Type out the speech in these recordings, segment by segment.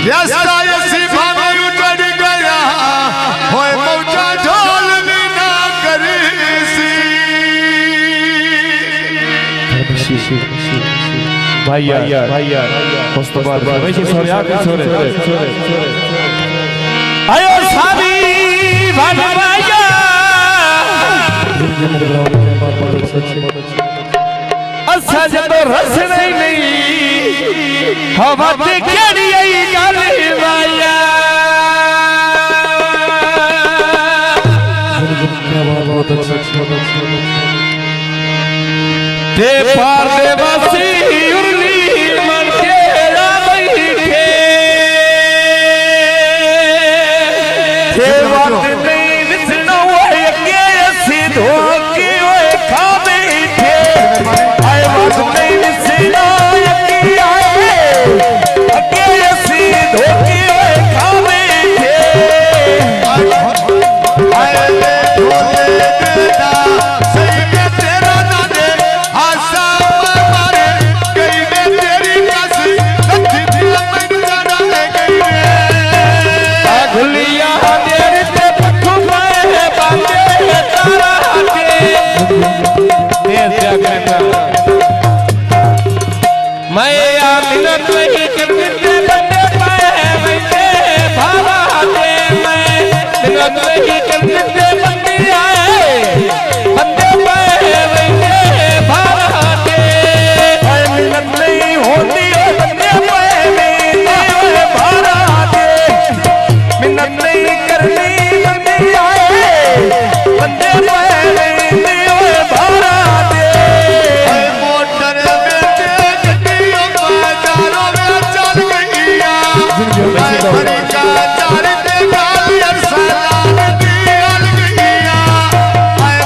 व्यस्ता ऐसी भावे उजड़ गया होए मौजा ढोल बिना करीसी भैया मुस्तफा वैसे सोरे आके सोरे आयो साबी भगवाया असा जब रस नहीं हवा ते केड़ी आई गल वाया ते पार दे वासी उर्ली मन के रा बैठे ते वक्त नहीं विसनो अगे असी धोके ओए खा बैठे आए वक्त नहीं विसनो अगे आए अगे असी धोके ओए खा बैठे आए ढोले बेटा सही में तेरा ना दे आशा मारे गई में तेरी कसी लथी दिया मैं जाना है गई रे घुलिया देर ते पठू में बांधे तारा के देर जगता मैं मिनट नहीं करते बंदे पाए वैसे भावा दे मैं मिनट नहीं करते बंदे आए बंदे पाए वैसे भावा दे मिनट नहीं होती बंदे पाए वैसे भावा दे मिन्नत नहीं करनी बंदे आए बंदे पाए वैसे भावा दे मोटर में गड्डियों बाजारों में चल गईया हरी का चार ते गाल अरसलान दियल गईया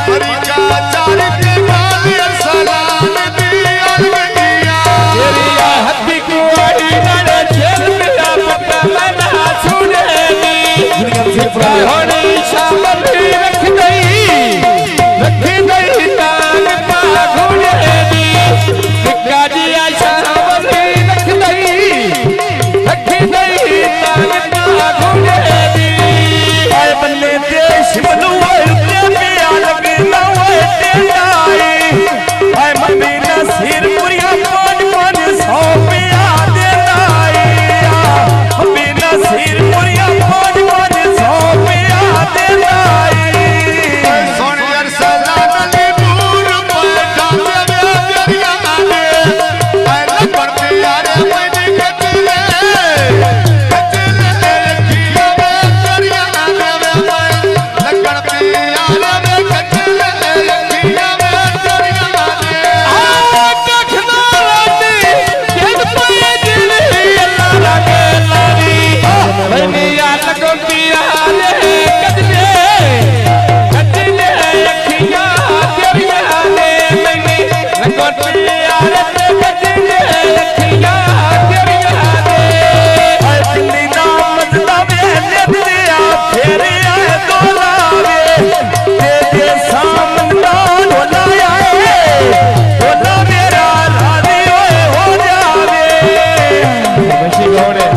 हरी का चार ते गाल अरसलान दियल गईया तेरी हत्ती को आड़ी ना छेल मेरा पता मैं ना सुनेगी होने शामल रख दई तान पा घुड़ेगी गाजी आशा शामल रख दई तान पा घुड़ेगी आए बन्ने देश मनुआ रुपया लगना हुए तेनाई आए मम्मी ना सिर पुरिया 500 रुपया देनाई मम्मी ना सिर पुरिया 500 रुपया देनाई सोन अरसलान अली पूर बैठा मेरे दरिया आने लगन प्यारे मैंने कचले रखिया में दरिया आने लगन प्यारे में कचले रखिया में दरिया आने कखना लाती जद पे दिल अल्लाह लगे लावी मैंने याद को प्यारे कचले अखियां तेरिया ने मैंने लगन प्यारे कचले अखियां तेरिया ने ऐ दिल्ली नाम दवे ले दिया फेरे आए दोलावे तेरे सामने ढोला आए ढोला मेरा रानी ओए हो जावे वैसे घोड़े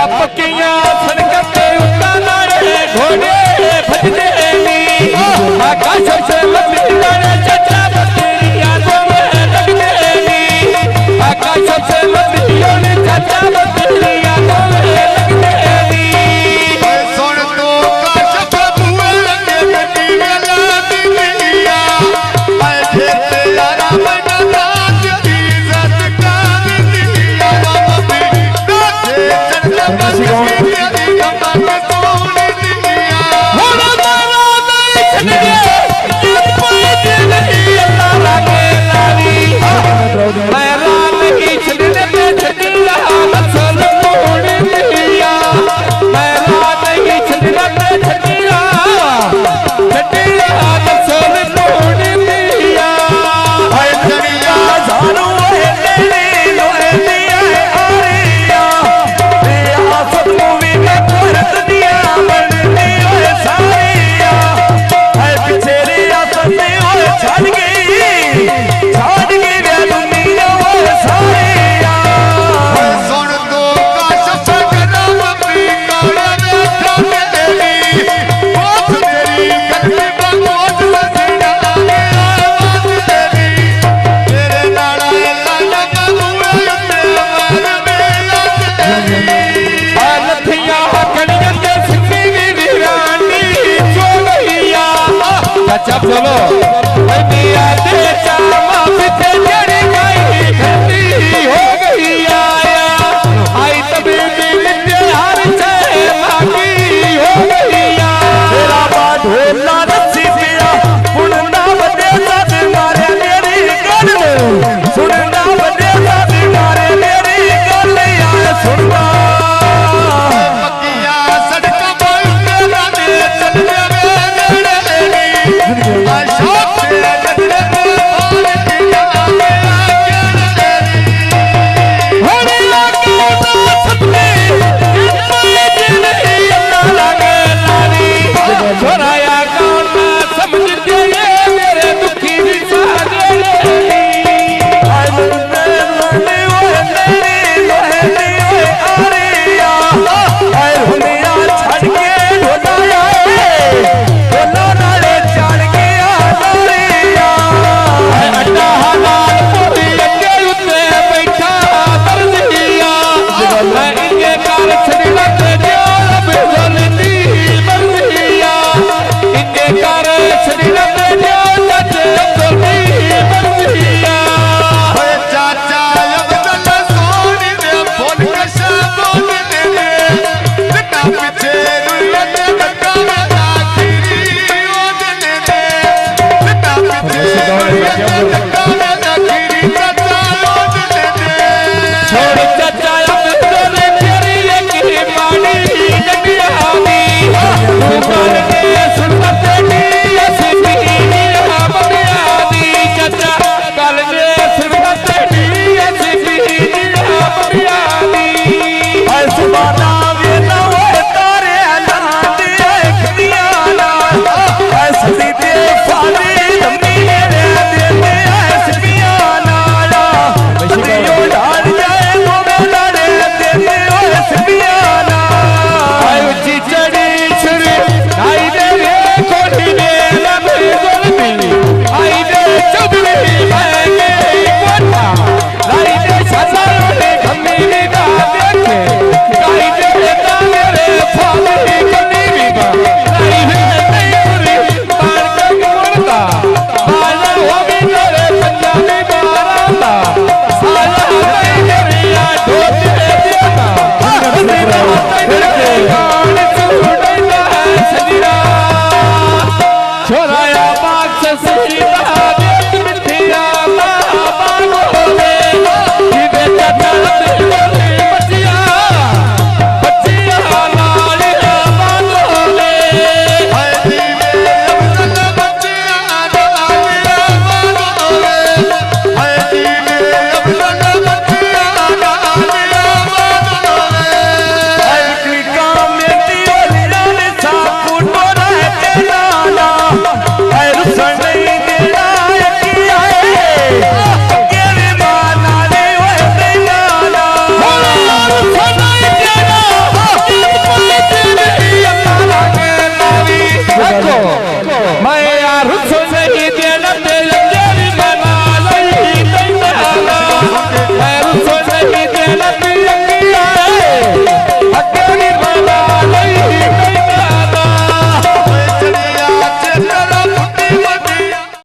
आपकियां सनकते उताना रे घोड़े भजने नी आकाश से लपीटा रे चचा बतेरी यादों में लगने नी आकाश से लपीटा रे चचा बतेरी यादों में लगने नी सोन तो काशफ बुए लगे गड्डी में लाती गईया खेते यारा मैंने नाच दी इज्जत कर दिया मम्मी नाचे चढ़ बस तेरी गम्मा के सोने दिया होना तारा नहीं छने ये कोई दिल नहीं अल्लाह लगे लावी मैं रात नहीं छने पे छनिया मसल मोड़ दिया मैं रात नहीं छने पे छनिया मसल मोड़ दिया हाय दरिया जानो है तेरी लोहे दिया आरिया तेरा सब मूवी में पूरा दुनिया बनती है सारिया है पिछेरी आसमां में छड़ गई वे दुनिया બેઠે